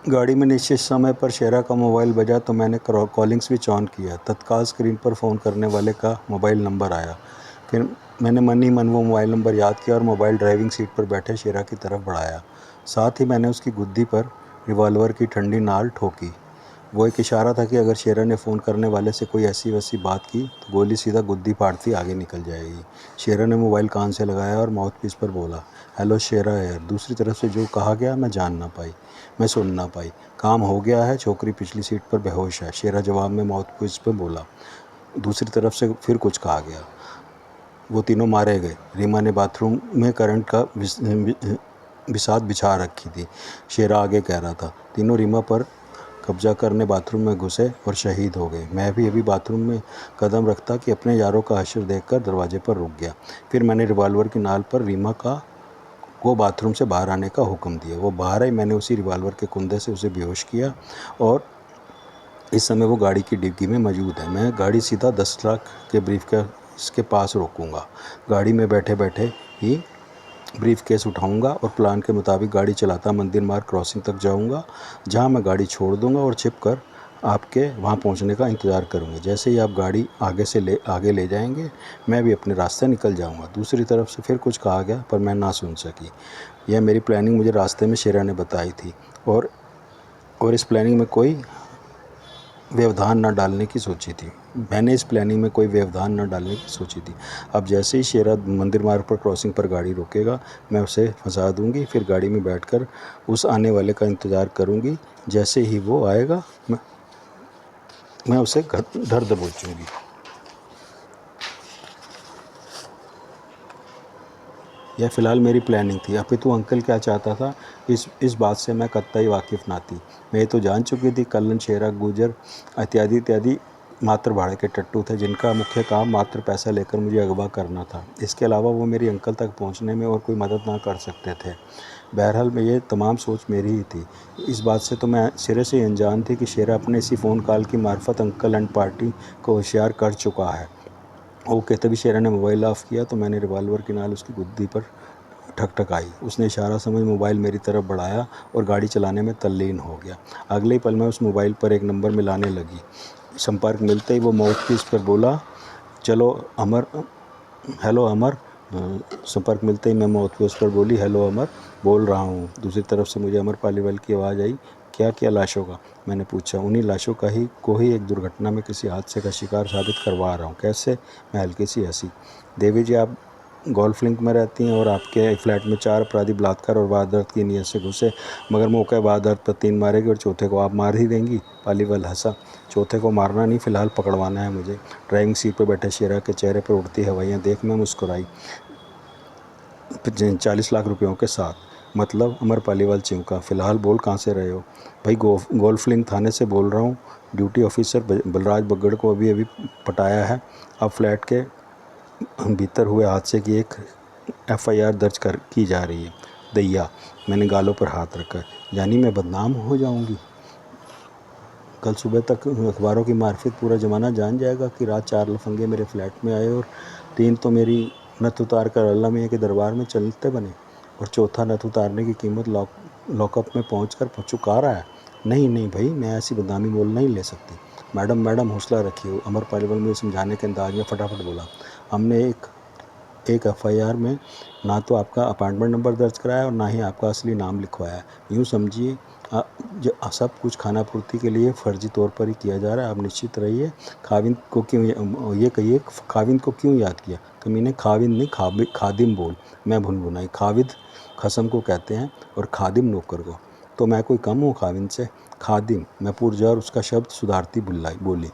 गाड़ी में निश्चित समय पर शेरा का मोबाइल बजा तो मैंने कॉलिंग स्विच ऑन किया। तत्काल स्क्रीन पर फ़ोन करने वाले का मोबाइल नंबर आया। फिर मैंने मन ही मन वो मोबाइल नंबर याद किया और मोबाइल ड्राइविंग सीट पर बैठे शेरा की तरफ बढ़ाया। साथ ही मैंने उसकी गुद्दी पर रिवॉल्वर की ठंडी नाल ठोकी। वो एक इशारा था कि अगर शेरा ने फ़ोन करने वाले से कोई ऐसी वैसी बात की तो गोली सीधा गुद्दी फाड़ती आगे निकल जाएगी। शेरा ने मोबाइल कान से लगाया और माउथपीस पर बोला, हेलो शेरा यार। दूसरी तरफ से जो कहा गया मैं जान ना पाई, मैं सुन ना पाई। काम हो गया है, छोकरी पिछली सीट पर बेहोश है, शेरा जवाब में माउथपीस पर बोला। दूसरी तरफ से फिर कुछ कहा गया। वो तीनों मारे गए। रीमा ने बाथरूम में करंट का बिसात बिछा रखी थी, शेरा आगे कह रहा था। तीनों रीमा पर कब्जा करने बाथरूम में घुसे और शहीद हो गए। मैं भी अभी बाथरूम में कदम रखता कि अपने यारों का हश्र देखकर दरवाजे पर रुक गया। फिर मैंने रिवॉल्वर की नाल पर रीमा को बाथरूम से बाहर आने का हुक्म दिया। वो बाहर आई। मैंने उसी रिवॉल्वर के कुंदे से उसे बेहोश किया और इस समय वो गाड़ी की डिग्गी में मौजूद है। मैं गाड़ी सीधा 10 लाख के ब्रीफकेस के पास रोकूंगा। गाड़ी में बैठे बैठे ही ब्रीफकेस उठाऊंगा और प्लान के मुताबिक गाड़ी चलाता मंदिर मार्ग क्रॉसिंग तक जाऊंगा, जहां मैं गाड़ी छोड़ दूंगा और छिप कर आपके वहां पहुंचने का इंतज़ार करूंगा। जैसे ही आप गाड़ी आगे ले जाएंगे, मैं भी अपने रास्ते निकल जाऊंगा। दूसरी तरफ से फिर कुछ कहा गया पर मैं ना सुन सकी। यह मेरी प्लानिंग मुझे रास्ते में शेरा ने बताई थी और इस प्लानिंग में कोई व्यवधान न डालने की सोची थी। मैंने इस प्लानिंग में कोई व्यवधान न डालने की सोची थी। अब जैसे ही शेरा मंदिर मार्ग पर क्रॉसिंग पर गाड़ी रोकेगा, मैं उसे फंसा दूंगी। फिर गाड़ी में बैठकर उस आने वाले का इंतज़ार करूंगी। जैसे ही वो आएगा, मैं उसे घर दबोचूंगी। यह फ़िलहाल मेरी प्लानिंग थी। अपितु अंकल क्या चाहता था, इस बात से मैं कतई वाकिफ़ ना थी। मैं ये तो जान चुकी थी कल्लन, शेरा, गुजर इत्यादि इत्यादि मात्र भाड़े के टट्टू थे, जिनका मुख्य काम मात्र पैसा लेकर मुझे अगवा करना था। इसके अलावा वो मेरी अंकल तक पहुंचने में और कोई मदद ना कर सकते थे। बहरहाल मैं ये तमाम सोच मेरी ही थी। इस बात से तो मैं सिरे से अनजान थी कि शेरा अपने इसी फ़ोन कॉल की मार्फत अंकल एंड पार्टी को होशियार कर चुका है। ओके, तभी शेरा ने मोबाइल ऑफ़ किया तो मैंने रिवॉल्वर की नाल उसकी गुद्दी पर ठकठकाई। उसने इशारा समझ मोबाइल मेरी तरफ बढ़ाया और गाड़ी चलाने में तल्लीन हो गया। अगले ही पल में उस मोबाइल पर एक नंबर मिलाने लगी। संपर्क मिलते ही वो माउथपीस पर बोला, चलो अमर, हेलो अमर। संपर्क मिलते ही मैं माउथपीस पर बोली, हेलो अमर, बोल रहा हूँ। दूसरी तरफ से मुझे अमर पालीवाल की आवाज़ आई। क्या क्या लाशों का? मैंने पूछा। उन्हीं लाशों को ही एक दुर्घटना में किसी हादसे का शिकार साबित करवा रहा हूँ। कैसे? मैं हल्की सी हंसी। देवी जी, आप गोल्फ लिंक में रहती हैं और आपके फ्लैट में 4 अपराधी बलात्कार और वारदात की नीयत से घुसे, मगर मौके वारदात पर 3 मारेगी और चौथे को आप मार ही देंगी। पालीवाल हंसा। चौथे को मारना नहीं, फ़िलहाल पकड़वाना है मुझे। ड्राइविंग सीट पर बैठे शेरा के चेहरे पर उड़ती हवाइयाँ देख मैं मुस्कुराई। 40 लाख रुपयों के साथ। मतलब? अमर पालीवाल चिमका। फ़िलहाल बोल कहाँ से रहे हो? भाई, गोल्फ लिंक थाने से बोल रहा हूँ। ड्यूटी ऑफिसर बलराज बग्गड़ को अभी अभी पटाया है। अब फ्लैट के भीतर हुए हादसे की एक FIR दर्ज की जा रही है। दैया, मैंने गालों पर हाथ रखा। यानी मैं बदनाम हो जाऊंगी? कल सुबह तक अखबारों की मार्फत पूरा ज़माना जान जाएगा कि रात 4 लफंगे मेरे फ्लैट में आए और 3 तो मेरी नथ उतार कर अल्लाह मियाँ के दरबार में चलते बने, और चौथा नथ उतारने की कीमत लॉकअप में पहुँच कर चुका रहा है। नहीं नहीं भाई, मैं ऐसी बदनामी मोल नहीं ले सकती। मैडम मैडम, हौसला रखिए। अमर पालीवाल मुझे समझाने के अंदाज में फटाफट बोला। हमने एक FIR में ना तो आपका अपॉइंटमेंट नंबर दर्ज कराया और ना ही आपका असली नाम लिखवाया। यूँ समझिए सब कुछ खानापूर्ति के लिए फर्जी तौर पर ही किया जा रहा है। आप निश्चित रहिए। खाविंद को क्यों, ये कहिए, खाविंद को क्यों याद किया? कमीने, खाविंद नहीं, खादिम बोल। मैं भुनभुनाई। खाविद खसम को कहते हैं और खादिम नौकर को। तो मैं कोई कम हूँ खाविंद से? खादिम, मैं पुरजोर उसका शब्द सुधारती बोली।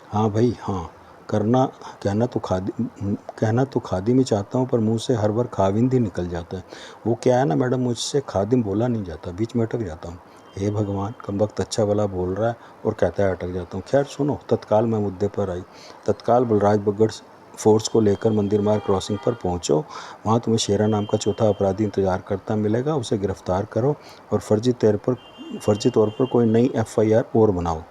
हाँ भाई हाँ, कहना तो खादिम ही चाहता हूँ, पर मुंह से हर बार खाविंद ही निकल जाता है। वो क्या है ना मैडम, मुझसे खादिम बोला नहीं जाता, बीच में अटक जाता हूँ। हे भगवान, कमबख्त अच्छा वाला बोल रहा है और कहता है अटक जाता हूँ। खैर सुनो, तत्काल मैं मुद्दे पर आई। तत्काल बलराज बग्गड़ फोर्स को लेकर मंदिर मार्ग क्रॉसिंग पर पहुंचो। वहाँ तुम्हें शेरा नाम का चौथा अपराधी इंतजार करता मिलेगा। उसे गिरफ्तार करो और फर्जी तौर पर कोई नई FIR और बनाओ।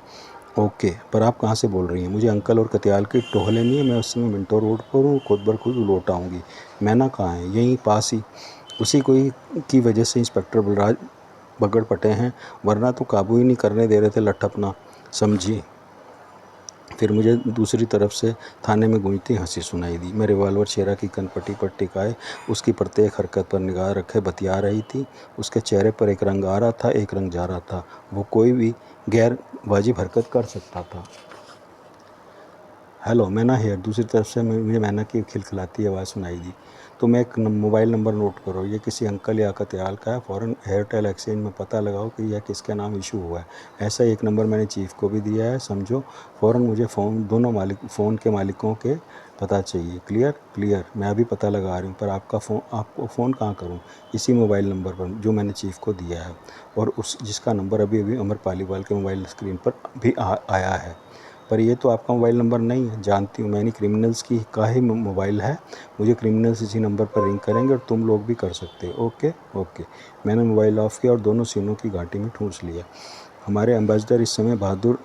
ओके, पर आप कहाँ से बोल रही हैं? मुझे अंकल और कतियाल की टोह लेनी है। मैं उस समय मिंटो रोड पर हूँ, खुद बर खुद लौट आऊँगी। मैना कहाँ है? यहीं पास ही। उसी कोई की वजह से इंस्पेक्टर बलराज बगड़ पटे हैं, वरना तो काबू ही नहीं करने दे रहे थे लठ अपना, समझी। फिर मुझे दूसरी तरफ से थाने में गूंजती हंसी सुनाई दी। मैं रिवॉल्वर शेरा की कनपट्टी पर टिकाए उसकी प्रत्येक हरकत पर निगाह रखे बतिया रही थी। उसके चेहरे पर एक रंग आ रहा था, एक रंग जा रहा था। वो कोई भी गैर वाजिब हरकत कर सकता था। हेलो, मैना हेयर। दूसरी तरफ से मुझे मैना की खिलखिलाती आवाज़ सुनाई दी। तुम एक मोबाइल नंबर नोट करो, ये किसी अंकल या कत्याल का है। फ़ौरन एयरटेल एक्सचेंज में पता लगाओ कि यह किसके नाम इशू हुआ है। ऐसा एक नंबर मैंने चीफ को भी दिया है, समझो। फ़ौरन मुझे फ़ोन के मालिकों के पता चाहिए। क्लियर? क्लियर। मैं अभी पता लगा रही हूँ, पर आपको फ़ोन कहाँ करूँ? इसी मोबाइल नंबर पर जो मैंने चीफ को दिया है, और उस जिसका नंबर अभी अभी अमर पालीवाल के मोबाइल स्क्रीन पर भी आया है। पर ये तो आपका मोबाइल नंबर नहीं है। जानती हूँ, मैंने क्रिमिनल्स की का ही मोबाइल है। मुझे क्रिमिनल्स इसी नंबर पर रिंग करेंगे और तुम लोग भी कर सकते हो। Okay okay. मैंने मोबाइल ऑफ़ किया और दोनों सीनों की घाटी में ठूंस लिया। हमारे एम्बेसडर इस समय बहादुर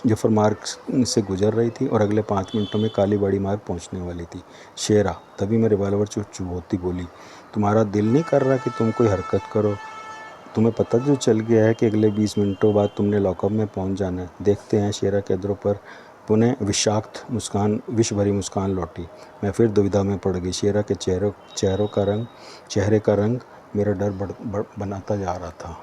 जफर मार्ग से गुजर रही थी और अगले 5 मिनटों में कालीबाड़ी मार्ग पहुंचने वाली थी। शेरा, तभी मैं रिवॉल्वर चुभोती बोली, तुम्हारा दिल नहीं कर रहा कि तुम कोई हरकत करो? तुम्हें पता तो चल गया है कि अगले 20 मिनटों बाद तुमने लॉकअप में पहुंच जाना है। देखते हैं। शेरा के अधरों पर पुनः विषाक्त मुस्कान, विष भरी मुस्कान लौटी। मैं फिर दुविधा में पड़ गई। शेरा के चेहरे का रंग मेरा डर बनाता जा रहा था।